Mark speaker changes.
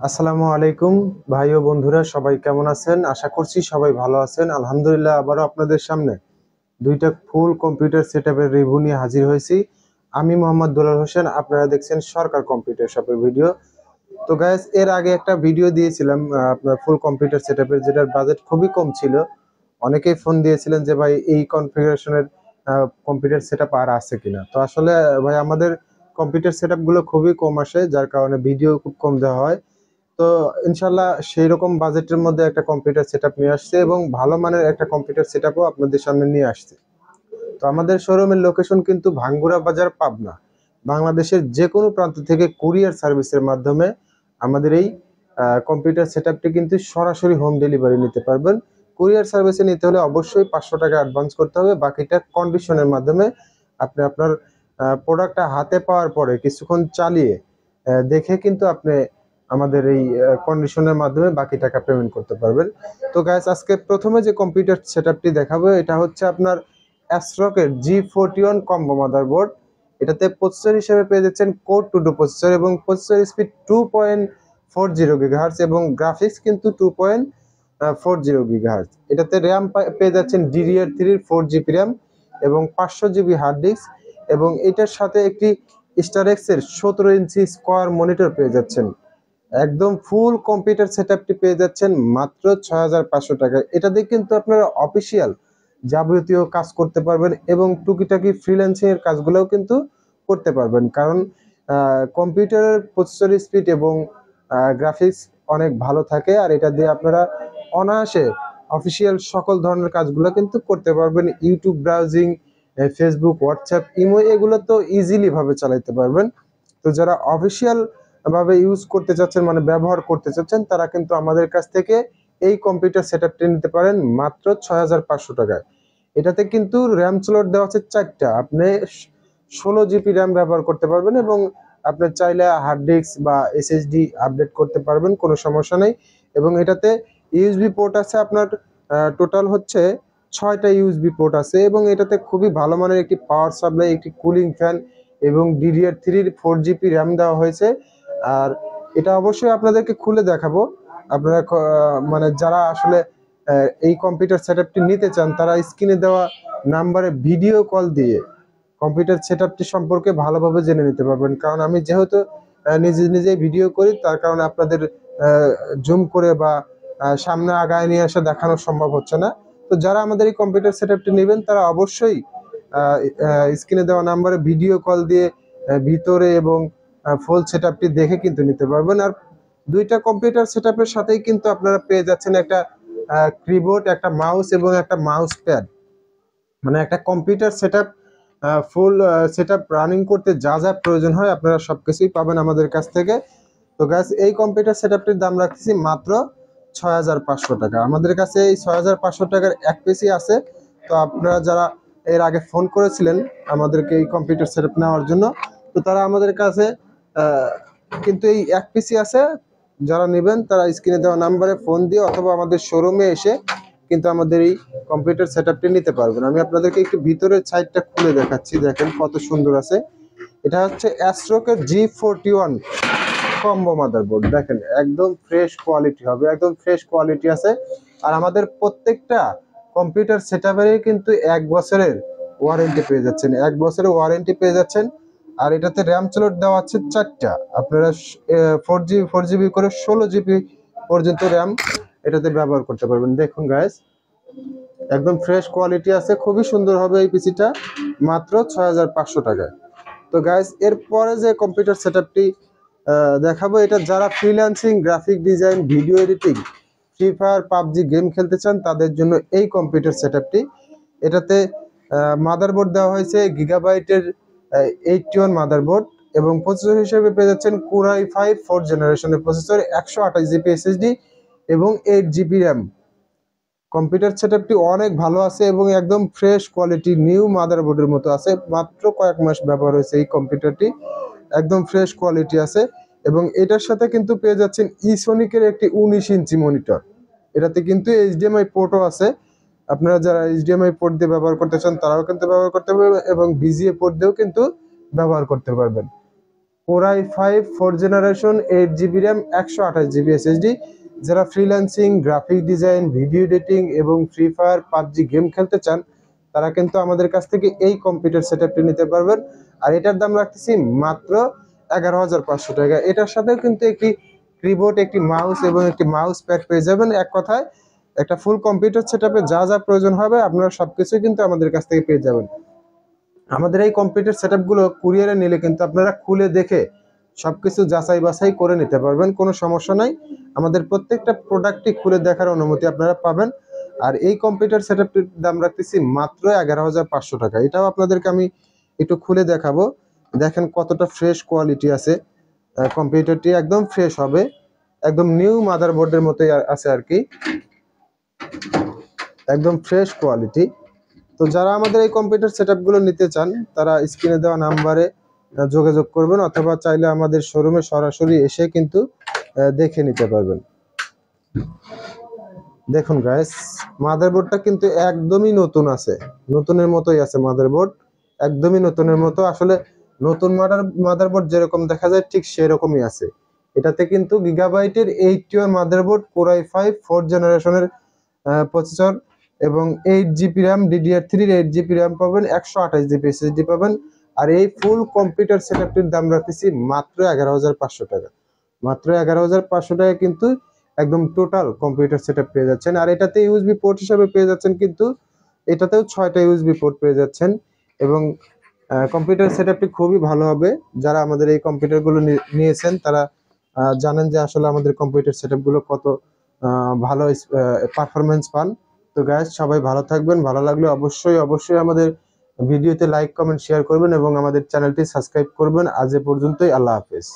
Speaker 1: আসসালামু আলাইকুম ভাই ও বন্ধুরা, সবাই কেমন আছেন? আশা করছি সবাই ভালো আছেন। আলহামদুলিল্লাহ, আবারও আপনাদের সামনে দুইটা ফুল কম্পিউটার সেটআপের রিভিউ নিয়ে হাজির হয়েছি। আমি মোহাম্মদ দুলাল হোসেন, আপনারা দেখছেন সরকার কম্পিউটার শপের ভিডিও। তো গাইস, এর আগে একটা ভিডিও দিয়েছিলাম আপনার ফুল কম্পিউটার সেটআপের, যেটার বাজেট খুবই কম ছিল। অনেকেই ফোন দিয়েছিলেন যে ভাই এই কনফিগারেশনের কম্পিউটার সেটআপ আর আছে কিনা। তো আসলে ভাই আমাদের কম্পিউটার সেটআপ গুলো খুবই কম আসে, যার কারণে ভিডিও খুব কম দেওয়া হয়। তো ইনশাল্লাহ সেই রকম বাজেটের মধ্যে একটা কম্পিউটার সেটআপ নিয়ে আসছে এবং ভালো মানের একটা কম্পিউটার সেটআপও আপনাদের সামনে নিয়ে আসছে। তো আমাদের শোরুমের লোকেশন কিন্তু ভাঙ্গুরা বাজার, পাবনা। বাংলাদেশের যে কোনো প্রান্ত থেকে কুরিয়ার সার্ভিসের মাধ্যমে আমাদের এই কম্পিউটার সেটআপটি কিন্তু সরাসরি হোম ডেলিভারি নিতে পারবেন। কুরিয়ার সার্ভিসে নিতে হলে অবশ্যই 500 টাকা অ্যাডভান্স করতে হবে, বাকিটা কন্ডিশনের মাধ্যমে আপনি আপনার প্রোডাক্টটা হাতে পাওয়ার পরে কিছুক্ষণ চালিয়ে দেখে কিন্তু আপনি আমাদের এই কন্ডিশনের মাধ্যমে বাকি টাকা পেমেন্ট করতে পারবেন। তো গাইস, আজকে প্রথমে যে কম্পিউটার সেটআপটি দেখাবো এটা হচ্ছে আপনার অ্যাস্ট্রকের G41 কম্বো মাদারবোর্ড। এটাতে প্রসেসর হিসেবে পেয়ে যাচ্ছেন কোর 2 প্রসেসর এবং প্রসেসর স্পিড 2.40 গিগাহার্টজ এবং গ্রাফিক্স কিন্তু 2.40 গিগাহার্টজ। এটাতে র্যাম পেয়ে যাচ্ছেন DDR3 4GB র্যাম এবং 500GB হার্ড ডিস্ক, এবং এটার সাথে একটি স্টারেক্স এর 17 ইঞ্চি স্কোয়ার মনিটর পেয়ে যাচ্ছেন। একদম ফুল কম্পিউটার সেটআপটি পেয়ে যাচ্ছেন মাত্র 6500 টাকায়। এটা দিয়ে কিন্তু আপনারা অফিসিয়াল যাবতীয় কাজ করতে পারবেন এবং টুকিটাকি ফ্রিল্যান্সিং এর কাজগুলোও কিন্তু করতে পারবেন, কারণ কম্পিউটারের প্রসেসর স্পিড এবং গ্রাফিক্স অনেক ভালো থাকে। আর এটা দিয়ে আপনারা অনায়াসে অফিসিয়াল সকল ধরনের কাজগুলো কিন্তু করতে পারবেন। YouTube browsing, Facebook, WhatsApp, imo, এগুলো তো ইজিলি ভাবে চালাতে পারবেন। তো যারা অফিসিয়াল ভাবে ইউজ করতে চাচ্ছেন, মানে ব্যবহার করতে চাচ্ছেন, তারা কিন্তু আমাদের কাছ থেকে এই কম্পিউটার সেটআপটি নিতে পারেন মাত্র 6500 টাকায়। এটাতে কিন্তু র্যাম স্লট দেওয়া আছে 4টা। আপনি 16GB র্যাম ব্যবহার করতে পারবেন এবং আপনি চাইলে হার্ড ডিস্ক বা এসএসডি আপডেট করতে পারবেন, কোনো সমস্যা নেই। এবং এটাতে ইউএসবি পোর্ট আছে আপনার টোটাল হচ্ছে 6টা ইউএসবি পোর্ট আছে, এবং এটাতে খুবই ভালো মানের একটি পাওয়ার সাপ্লাই, একটি কুলিং ফ্যান এবং DDR3 4GB র্যাম দেওয়া হয়েছে। আর এটা অবশ্যই আপনাদেরকে খুলে দেখাবো। আপনারা মানে যারা আসলে এই কম্পিউটার সেটআপটি নিতে চান, তারা স্ক্রিনে দেওয়া নাম্বারে ভিডিও কল দিয়ে কম্পিউটার সেটআপটি সম্পর্কে ভালোভাবে জেনে নিতে পারবেন। কারণ আমি যেহেতু নিজেই ভিডিও করি, তার কারণে আপনাদের জুম করে বা সামনে আগায় নিয়ে এসে দেখানো সম্ভব হচ্ছে না। তো যারা আমাদের এই কম্পিউটার সেটআপটি নেবেন, তারা অবশ্যই স্ক্রিনে দেওয়া নাম্বারে ভিডিও কল দিয়ে ভিতরে এবং ফুল সেটআপটি দেখে কিন্তু নিতে পারবেন। আর দুইটা কম্পিউটার সেটআপের সাথেই কিন্তু আপনারা পেয়ে যাচ্ছেন একটা কিবোর্ড, একটা মাউস এবং একটা মাউস প্যাড। মানে একটা computer setup full setup running করতে যা যা প্রয়োজন হয় আপনারা সবকিছুই পাবেন আমাদের কাছ থেকে। তো গাইস, এই কম্পিউটার সেটআপটির দাম রাখছি মাত্র 6500 টাকা। আমাদের কাছে এই 6500 টাকার এক পিসি আছে। তো আপনারা যারা এর আগে ফোন করেছিলেন আমাদেরকে এই কম্পিউটার সেটআপ নেওয়ার জন্য, তো তারা আমাদের কাছে কিন্তু এই এক পিসি আছে। যারা নেবেন তারা স্ক্রিনে দেওয়া নাম্বারে ফোন দিয়ে অথবা আমাদের শোরুমে এসে কিন্তু আমাদের এই কম্পিউটার সেটআপটি নিতে পারবেন। আমি আপনাদেরকে একটু ভিতরের সাইডটা খুলে দেখাচ্ছি, দেখেন কত সুন্দর আছে। এটা হচ্ছে অ্যাস্ট্রকের G41 কম্বো মাদারবোর্ড। দেখেন একদম ফ্রেশ কোয়ালিটি হবে, একদম ফ্রেশ কোয়ালিটি আছে। আর আমাদের প্রত্যেকটা কম্পিউটার সেটআপেরই কিন্তু 1 বছরের ওয়ারেন্টি পেয়ে যাচ্ছেন, 1 বছরের ওয়ারেন্টি পেয়ে যাচ্ছেন। আর এটাতে র্যাম স্লট দেওয়া আছে 4টা। আপনারা 4GB করে 16GB পর্যন্ত র্যাম এটাতে ব্যবহার করতে পারবেন। দেখুন গাইস, একদম ফ্রেশ কোয়ালিটি আছে, খুবই সুন্দর হবে এই পিসিটা মাত্র 6500 টাকায়। তো গাইস, এরপরে যে কম্পিউটার সেটআপটি দেখাবো, এটা যারা freelancing, graphic design, video editing, free fire, PUBG game খেলতে চান, তাদের জন্য এই কম্পিউটার সেটআপটি। এটাতে মাদারবোর্ড দেওয়া হয়েছে গিগাবাইটের 81 মাদারবোর্ড এবং প্রসেসর হিসেবে পেয়ে যাচ্ছেন Core i5 4th জেনারেশনের প্রসেসর, 128GB এসএসডি এবং 8GB র্যাম। কম্পিউটার সেটআপটি অনেক ভালো আছে এবং একদম ফ্রেশ কোয়ালিটি, নিউ মাদারবোর্ডের মতো আছে। মাত্র কয়েক মাস ব্যবহার হয়েছে এই কম্পিউটারটি, একদম ফ্রেশ কোয়ালিটি আছে। এবং এটার সাথে কিন্তু পেয়ে যাচ্ছেন ইসোনিকের একটি 19 ইঞ্চি মনিটর। এটাতে কিন্তু HDMI পোর্টও আছে। আপনারা যারা HDMI পোর্ট দিয়ে ব্যবহার করতে চান তারাও কিন্তু ব্যবহার করতে পারবেন এবং VGA পোর্ট দিয়েও কিন্তু ব্যবহার করতে পারবেন। Core i5 4th generation 8GB RAM 128GB SSD। যারা freelancing, graphic design, video editing এবং ফ্রি ফায়ার, পাবজি গেম খেলতে চান তারা কিন্তু আমাদের কাছ থেকে এই কম্পিউটার সেটআপটি নিতে পারবেন। আর এটার দাম রাখতেছি মাত্র 11,500 টাকা। এটার সাথেও কিন্তু একটি কিবোর্ড, একটি মাউস এবং একটি মাউস প্যাড পেয়ে যাবেন। এক কথায় একটা ফুল কম্পিউটার সেটআপে যা যা প্রয়োজন হবে আপনারা সবকিছুই কিন্তু আমাদের কাছ থেকে পেয়ে যাবেন। আমাদের এই কম্পিউটার সেটআপগুলো কুরিয়ারে নিলে কিন্তু আপনারা খুলে দেখে সবকিছু যাচাই বাছাই করে নিতে পারবেন, কোনো সমস্যা নাই। আমাদের প্রত্যেকটা প্রোডাক্টই খুলে দেখার অনুমতি আপনারা পাবেন। আর এই কম্পিউটার সেটআপটির দাম রাখতেছি মাত্র 11,500 টাকা। এটাও আপনাদেরকে আমি একটু খুলে দেখাবো। দেখেন কতটা ফ্রেশ কোয়ালিটি আছে। কম্পিউটারটি একদম ফ্রেশ হবে, একদম নিউ মাদারবোর্ডের মতোই আছে আর কি, একদম ফ্রেশ কোয়ালিটি। তো যারা আমাদের এই কম্পিউটার সেটআপগুলো নিতে চান তারা স্ক্রিনে দেওয়া নাম্বারে যোগাযোগ করবেন, অথবা চাইলে আমাদের শোরুমে সরাসরি এসে কিন্তু দেখে নিতে পারবেন। দেখুন গাইস, মাদারবোর্ডটা কিন্তু একদমই নতুন আছে, নতুনের মতোই আছে মাদারবোর্ড, একদমই নতুনের মতো। আসলে নতুন মাদারবোর্ড যেরকম দেখা যায় ঠিক সেরকমই আছে। এটাতে কিন্তু গিগাবাইটের 8 মাদারবোর্ড, কোর i5 4th জেনারেশনের প্রসেসর এবং 8GB RAM, DDR3 8GB RAM পাবেন, 128GB SSD পাবেন। আর এই ফুল কম্পিউটার সেটআপটির দাম রাখতেছি মাত্র 11,500 টাকা। মাত্র 11,500 টাকা কিন্তু একদম টোটাল কম্পিউটার সেটআপ পেয়ে যাচ্ছেন। আর এটাতে ইউএসবি পোর্ট হিসাবে পেয়ে যাচ্ছেন, কিন্তু এটাতেও 6টা ইউএসবি পোর্ট পেয়ে যাচ্ছেন। এবং কম্পিউটার সেটআপটি খুবই ভালো হবে। যারা আমাদের এই কম্পিউটারগুলো নিয়েছেন তারা জানেন যে আসলে আমাদের কম্পিউটার সেটআপগুলো কত ভালো পারফরমেন্স পান। তো গাইস, সবাই ভালো থাকবেন। ভালো লাগলে অবশ্যই আমাদের ভিডিওতে লাইক, কমেন্ট, শেয়ার করবেন এবং আমাদের চ্যানেলটি সাবস্ক্রাইব করবেন। আজ এ পর্যন্তই, আল্লাহ হাফেজ।